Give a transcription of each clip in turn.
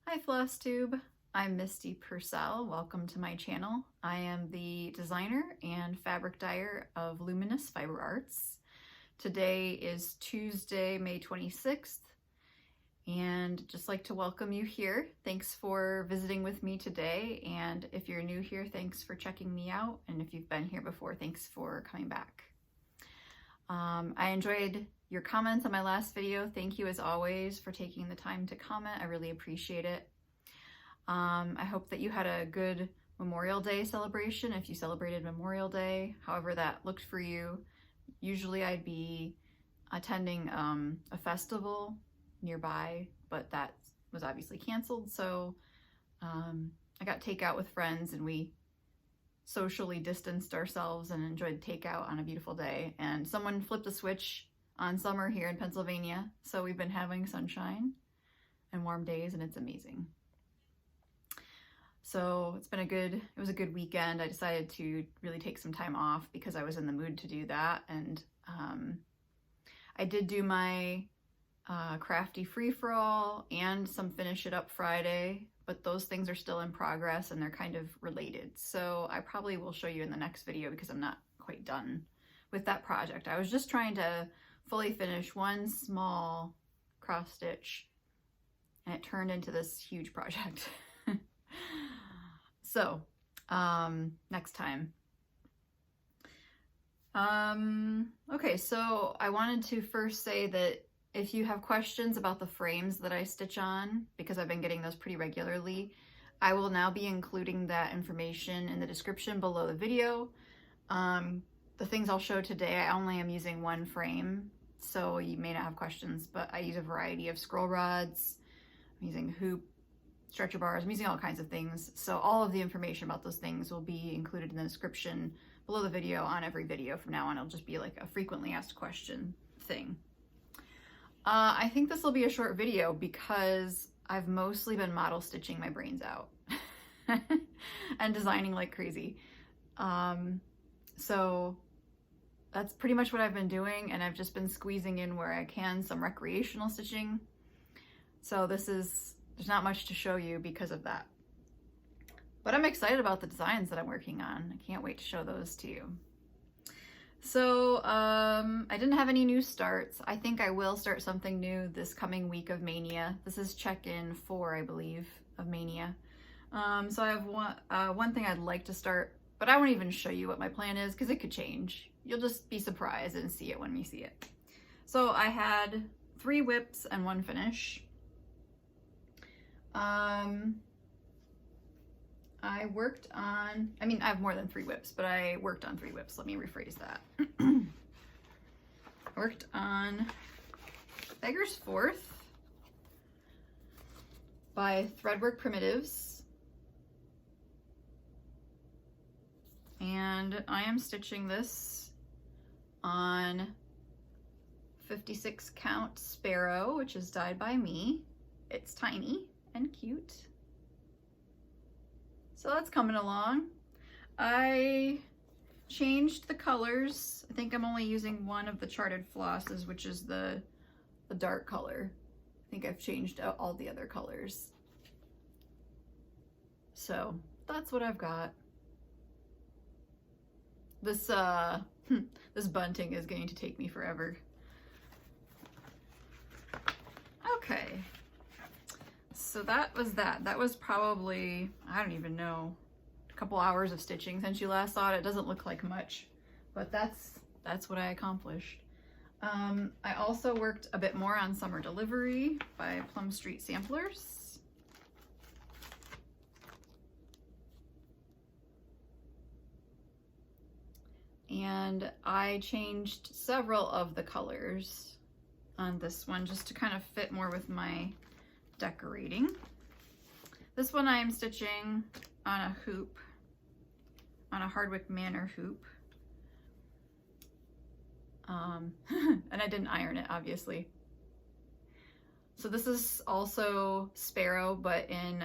Hi Flosstube, I'm Misty Purcell. Welcome to my channel. I am the designer and fabric dyer of Luminous Fiber Arts. Today is Tuesday, May 26th, and just like to welcome you here. Thanks for visiting with me today, and if you're new here, thanks for checking me out, and if you've been here before, thanks for coming back. I enjoyed your comments on my last video. Thank you as always for taking the time to comment. I really appreciate it. I hope that you had a good Memorial Day celebration if you celebrated Memorial Day, however that looked for you. Usually I'd be attending a festival nearby, but that was obviously canceled, so I got takeout with friends and we socially distanced ourselves and enjoyed takeout on a beautiful day. And someone flipped a switch on summer here in Pennsylvania, so we've been having sunshine and warm days, and it's amazing. So it was a good weekend. I decided to really take some time off because I was in the mood to do that. And I did do my crafty free-for-all and some Finish It Up Friday, but those things are still in progress and they're kind of related. So I probably will show you in the next video because I'm not quite done with that project. I was just trying to fully finish one small cross stitch and it turned into this huge project. So, next time. Okay, so I wanted to first say that if you have questions about the frames that I stitch on, because I've been getting those pretty regularly, I will now be including that information in the description below the video. The things I'll show today, I only am using one frame, so you may not have questions, but I use a variety of scroll rods. I'm using hoop, stretcher bars, I'm using all kinds of things. So all of the information about those things will be included in the description below the video on every video from now on. It'll just be like a frequently asked question thing. I think this will be a short video because I've mostly been model stitching my brains out and designing like crazy. So that's pretty much what I've been doing, and I've just been squeezing in where I can some recreational stitching. So there's not much to show you because of that. But I'm excited about the designs that I'm working on. I can't wait to show those to you. So I didn't have any new starts. I think I will start something new this coming week of Maynia. This is check-in 4, I believe, of Maynia. So I have one thing I'd like to start, but I won't even show you what my plan is because it could change. You'll just be surprised and see it when we see it. So I had 3 whips and 1 finish. I worked on, I have more than 3 whips, but I worked on 3 whips. Let me rephrase that. I worked on Beggar's Fourth by Threadwork Primitives. And I am stitching this on 56 count Sparrow, which is dyed by me. It's tiny and cute. So that's coming along. I changed the colors. I think I'm only using one of the charted flosses, which is the dark color. I think I've changed out all the other colors. So that's what I've got. This this bunting is going to take me forever. Okay. So that was that. That was probably, I don't even know, a couple hours of stitching since you last saw it. It doesn't look like much, but that's what I accomplished. I also worked a bit more on Summer Delivery by Plum Street Samplers. And I changed several of the colors on this one just to kind of fit more with my decorating. This one I am stitching on a hoop, on a Hardwicke Manor hoop. And I didn't iron it, obviously. So this is also Sparrow, but in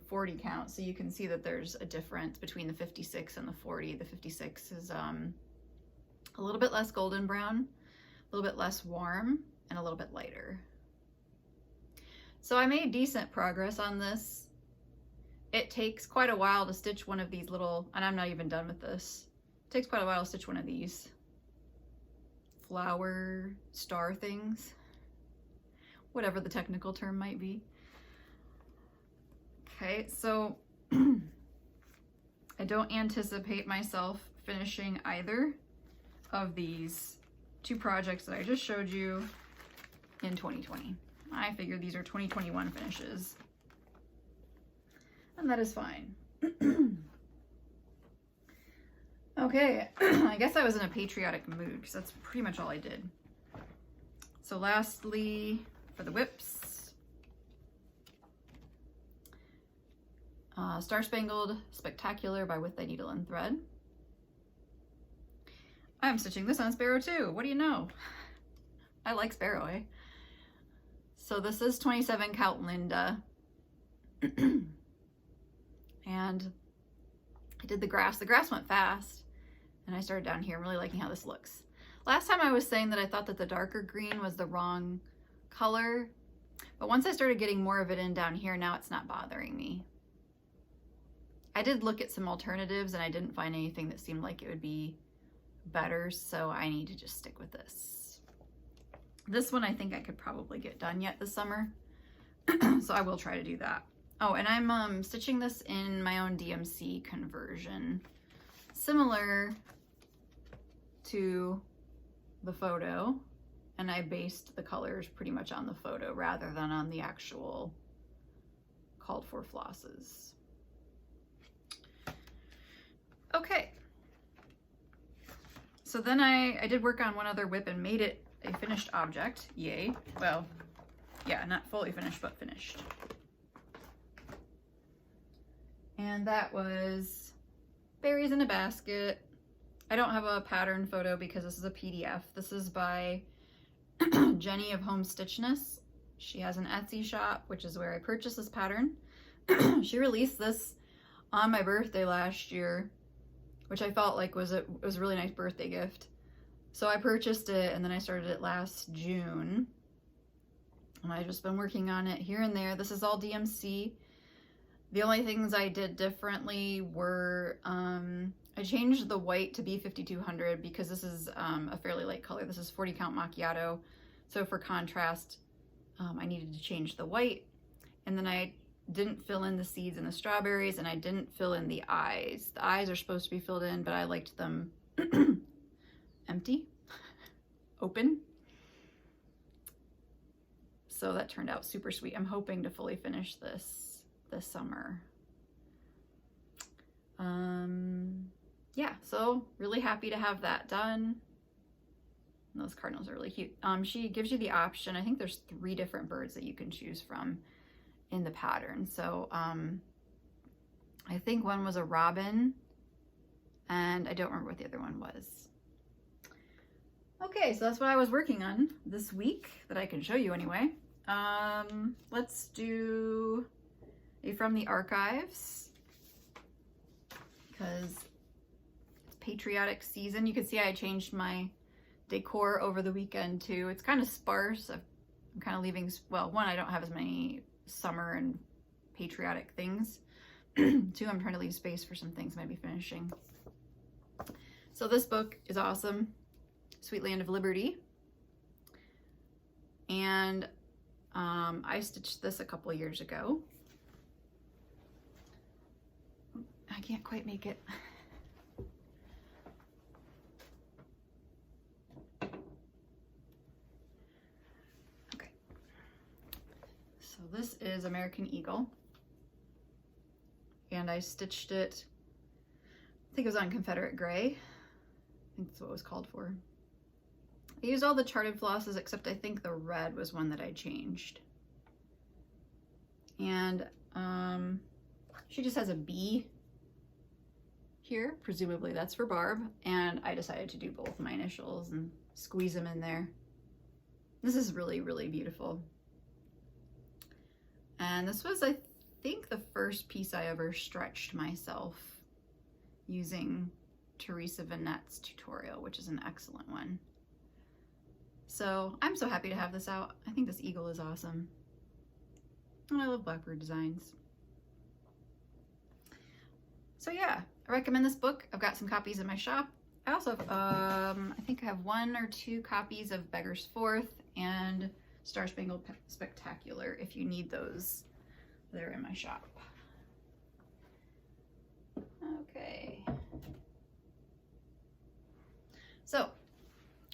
40 count. So you can see that there's a difference between the 56 and the 40. The 56 is a little bit less golden brown, a little bit less warm, and a little bit lighter. So I made decent progress on this. It takes quite a while to stitch one of these little, and I'm not even done with this. It takes quite a while to stitch one of these flower star things, whatever the technical term might be. Okay, so I don't anticipate myself finishing either of these two projects that I just showed you in 2020. I figure these are 2021 finishes, and that is fine. Okay, I guess I was in a patriotic mood because that's pretty much all I did. So lastly, for the whips, Star Spangled Spectacular by With Thy Needle and Thread. I'm stitching this on Sparrow too. What do you know? I like Sparrow, eh? So this is 27 count Linda. And I did the grass. The grass went fast, and I started down here. I'm really liking how this looks. Last time I was saying that I thought that the darker green was the wrong color, but once I started getting more of it in down here, now it's not bothering me. I did look at some alternatives, and I didn't find anything that seemed like it would be better, so I need to just stick with this. This one I think I could probably get done yet this summer, so I will try to do that. Oh, and I'm stitching this in my own DMC conversion, similar to the photo, and I based the colors pretty much on the photo rather than on the actual called for flosses. Okay, so then I did work on one other whip and made it a finished object. Yay. Well, yeah, not fully finished, but finished. And that was berries in a basket. I don't have a pattern photo because this is a PDF. This is by Jenny of Home Stitchness. She has an Etsy shop, which is where I purchased this pattern. She released this on my birthday last year, which I felt like was a really nice birthday gift. So I purchased it, and then I started it last June. And I've just been working on it here and there. This is all DMC. The only things I did differently were I changed the white to B5200 because this is a fairly light color. This is 40 count macchiato. So for contrast, I needed to change the white. And then I didn't fill in the seeds and the strawberries, and I didn't fill in the eyes. The eyes are supposed to be filled in, but I liked them empty, open. So that turned out super sweet. I'm hoping to fully finish this summer. Yeah, so really happy to have that done. And those cardinals are really cute. She gives you the option. I think there's 3 different birds that you can choose from in the pattern. So I think one was a robin, and I don't remember what the other one was. Okay, so that's what I was working on this week that I can show you anyway. Let's do a from the archives because it's patriotic season. You can see I changed my decor over the weekend too. It's kind of sparse. I'm kind of leaving, well, one, I don't have as many summer and patriotic things. 2, I'm trying to leave space for some things I might be finishing. So this book is awesome. Sweet Land of Liberty. And I stitched this a couple years ago. I can't quite make it. Okay. So this is American Eagle. And I stitched it, I think it was on Confederate Gray. I think that's what it was called for. I used all the charted flosses except I think the red was one that I changed. And she just has a B here, presumably that's for Barb, and I decided to do both my initials and squeeze them in there. This is really, really beautiful. And this was, I think, the first piece I ever stretched myself using Teresa Vinette's tutorial, which is an excellent one. So I'm so happy to have this out. I think this eagle is awesome. And I love blackbird designs. So yeah, I recommend this book. I've got some copies in my shop. I also have, I think I have 1 or 2 copies of Beggar's Fourth and Star Spangled Spectacular if you need those. They're in my shop. Okay. So,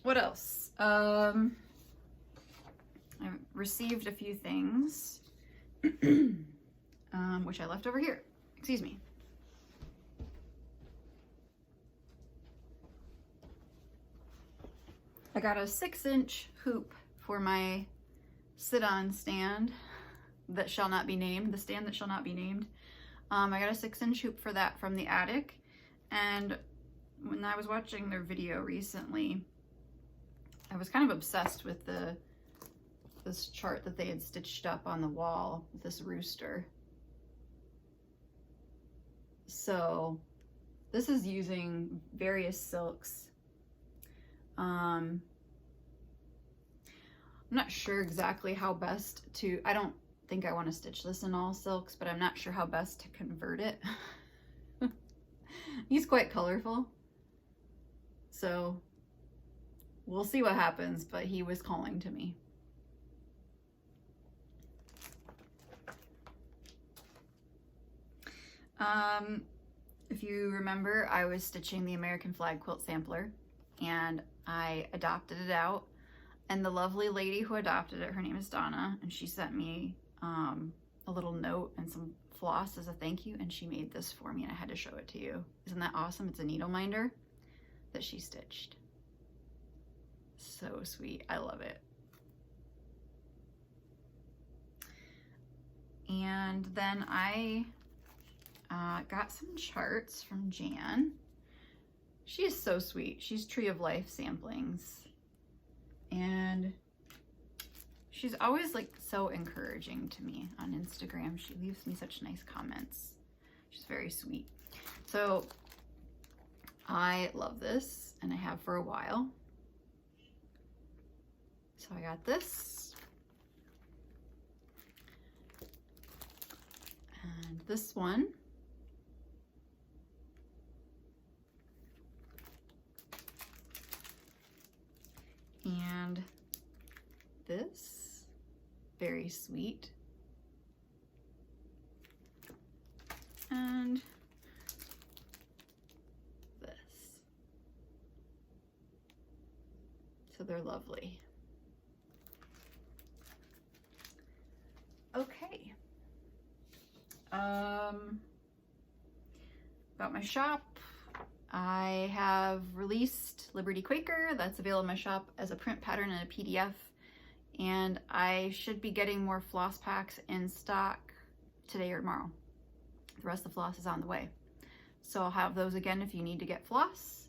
what else? I received a few things, which I left over here. Excuse me. I got a 6-inch hoop for my sit-on stand that shall not be named, the stand that shall not be named. I got a 6-inch hoop for that from the attic, and when I was watching their video recently, I was kind of obsessed with this chart that they had stitched up on the wall with this rooster. So this is using various silks. I'm not sure exactly how best to, I don't think I want to stitch this in all silks, but I'm not sure how best to convert it. He's quite colorful, so we'll see what happens, but he was calling to me. If you remember, I was stitching the American flag quilt sampler, and I adopted it out, and the lovely lady who adopted it, her name is Donna, and she sent me a little note and some floss as a thank you, and she made this for me, and I had to show it to you. Isn't that awesome? It's a needle minder that she stitched. So sweet. I love it. And then I got some charts from Jan. She is so sweet. She's Tree of Life samplings, and she's always like so encouraging to me on Instagram. She leaves me such nice comments. She's very sweet. So I love this, and I have for a while. So I got this, and this one. And this, very sweet. And this. So they're lovely. Okay. About my shop. I have released Liberty Quaker. That's available in my shop as a print pattern and a PDF. And I should be getting more floss packs in stock today or tomorrow. The rest of the floss is on the way. So I'll have those again if you need to get floss.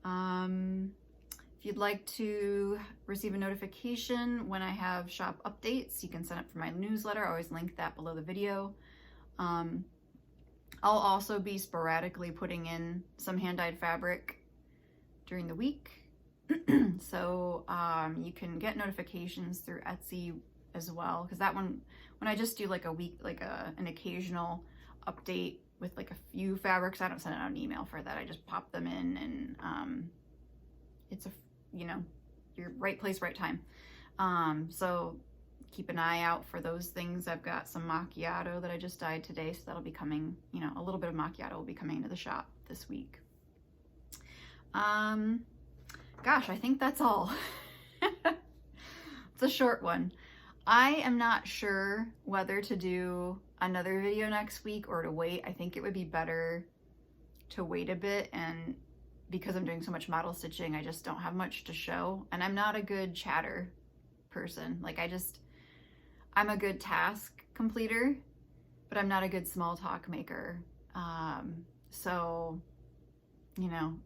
If you'd like to receive a notification when I have shop updates, you can sign up for my newsletter. I always link that below the video. I'll also be sporadically putting in some hand-dyed fabric during the week. So you can get notifications through Etsy as well, because that one, when I just do like a week, like an occasional update with like a few fabrics, I don't send out an email for that. I just pop them in, and it's a, you know, your right place, right time. So keep an eye out for those things. I've got some macchiato that I just dyed today, so that'll be coming, you know, a little bit of macchiato will be coming into the shop this week. Gosh, I think that's all. It's a short one. I am not sure whether to do another video next week or to wait. I think it would be better to wait a bit, and because I'm doing so much model stitching, I just don't have much to show, and I'm not a good chatter person. Like I'm a good task completer, but I'm not a good small talk maker. So, you know,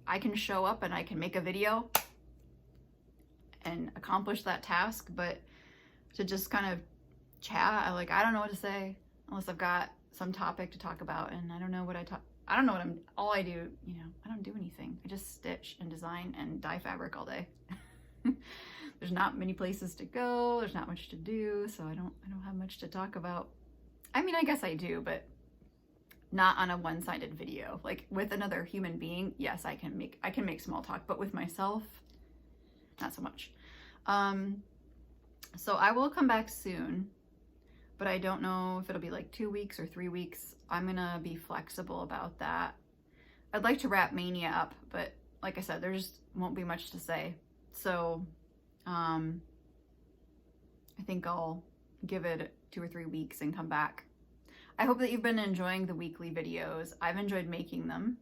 I can show up and I can make a video and accomplish that task, but to just kind of chat, I don't know what to say unless I've got some topic to talk about, and I don't know what all I do, you know, I don't do anything. I just stitch and design and dye fabric all day. there's not many places to go, there's not much to do, so I don't have much to talk about. I mean, I guess I do, but not on a one-sided video. Like with another human being, yes, I can make small talk, but with myself, not so much. So I will come back soon, but I don't know if it'll be like 2 weeks or 3 weeks. I'm gonna be flexible about that. I'd like to wrap Maynia up, but like I said, there just won't be much to say. So I think I'll give it 2 or 3 weeks and come back. I hope that you've been enjoying the weekly videos. I've enjoyed making them.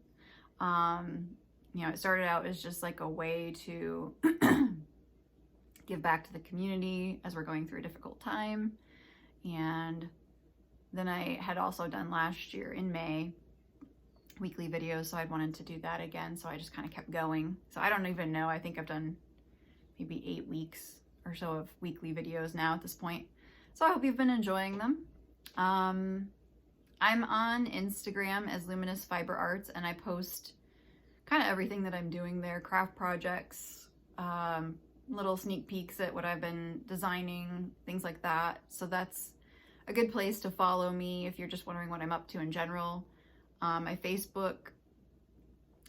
You know, it started out as just like a way to give back to the community as we're going through a difficult time. And then I had also done last year in May weekly videos, so I wanted to do that again, so I just kind of kept going. So I don't even know, I think I've done maybe 8 weeks or so of weekly videos now at this point. So I hope you've been enjoying them. I'm on Instagram as Luminous Fiber Arts, and I post kind of everything that I'm doing there, craft projects, little sneak peeks at what I've been designing, things like that. So that's a good place to follow me if you're just wondering what I'm up to in general. My Facebook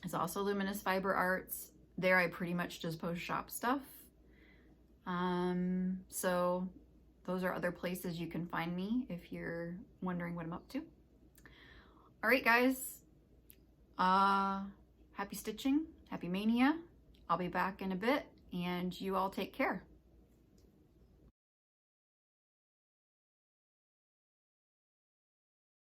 is also Luminous Fiber Arts. There I pretty much just post shop stuff. So those are other places you can find me if you're wondering what I'm up to. All right, guys. Happy stitching, happy Maynia. I'll be back in a bit, and you all take care.